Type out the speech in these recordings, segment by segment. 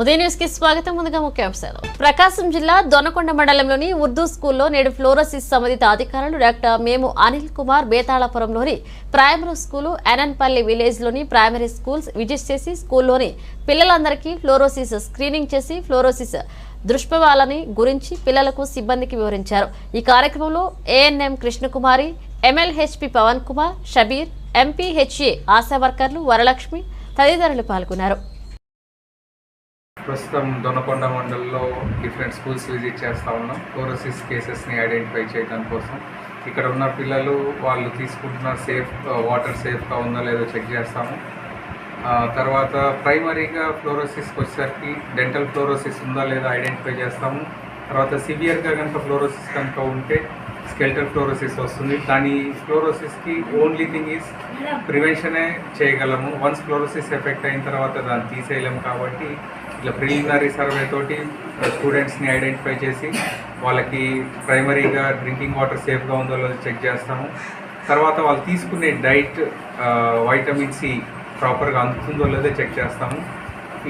ఉదయ news కి స్వాగతం. ముందుగా ముఖ్యాంశాలు. ప్రకాశం జిల్లా దొనకొండ మండలంలోని ఉర్దూ స్కూల్లో నేడు ఫ్లోరోసిస్ సంబంధిత అధికారులు డాక్టర్ మేము అనిల్ కుమార్ బేతాళపురంలోని ప్రైమరీ స్కూలు, ఎనన్పల్లి విలేజ్ లోని ప్రైమరీ స్కూల్స్ విజిట్ చేసి స్కూల్లోని పిల్లలందరికీ ఫ్లోరోసిస్ స్క్రీనింగ్ చేసి ఫ్లోరోసిస్ దుష్ప్రభావాలని గురించి పిల్లలకు సిబ్బందికి వివరించారు. ఈ కార్యక్రమంలో ANM Krishnakumari, MLHP Pavan Kumar, Shabeer, MPHA ASHA వర్కర్లు వరలక్ష్మి తదితరులు పాల్గొన్నారు. ప్రస్తుతం దొనకొండ మండలంలో డిఫరెంట్ స్కూల్స్ విజిట్ చేస్తూ ఉన్నాం. ఫ్లోరోసిస్ కేసెస్ని ఐడెంటిఫై చేయడం కోసం ఇక్కడ ఉన్న పిల్లలు వాళ్ళు తీసుకుంటున్న వాటర్ సేఫ్గా ఉందో లేదో చెక్ చేస్తాము. తర్వాత ప్రైమరీగా ఫ్లోరోసిస్కి వచ్చేసరికి డెంటల్ ఫ్లోరోసిస్ ఉందా లేదా ఐడెంటిఫై చేస్తాము. తర్వాత సివియర్గా కనుక ఫ్లోరోసిస్ కనుక ఉంటే స్కెల్టల్ ఫ్లోరోసిస్ వస్తుంది. దాని ఫ్లోరోసిస్కి ఓన్లీ థింగ్ ఈజ్ ప్రివెన్షనే చేయగలము. వన్స్ ఫ్లోరోసిస్ ఎఫెక్ట్ అయిన తర్వాత దాన్ని తీసేయలేము. కాబట్టి ఇట్లా ప్రిలిమినరీ సర్వే తోటి స్టూడెంట్స్ని ఐడెంటిఫై చేసి వాళ్ళకి ప్రైమరీగా డ్రింకింగ్ వాటర్ సేఫ్గా ఉందో లేదో చెక్ చేస్తాము. తర్వాత వాళ్ళు తీసుకునే డైట్ వైటమిన్ సి ప్రాపర్గా అందుతుందో లేదో చెక్ చేస్తాము.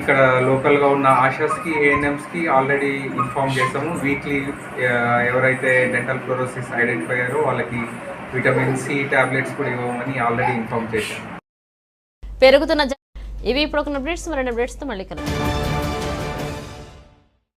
ఇక్కడ లోకల్గా ఉన్న ఆశాస్కి, ఏఎన్ఎంస్కి ఆల్రెడీ ఇన్ఫామ్ చేస్తాము. వీక్లీ ఎవరైతే డెంటల్ ఫ్లోరోసిస్ ఐడెంటిఫై అయ్యారో వాళ్ళకి విటమిన్ సి టాబ్లెట్స్ కూడా ఇవ్వమని ఆల్రెడీ ఇన్ఫామ్ చేశాము. పెరుగుతున్న ఇవి ఇప్పుడు అప్డేట్స్, మరిన్ని అప్డేట్స్తో మళ్ళీ కలుద్దాం.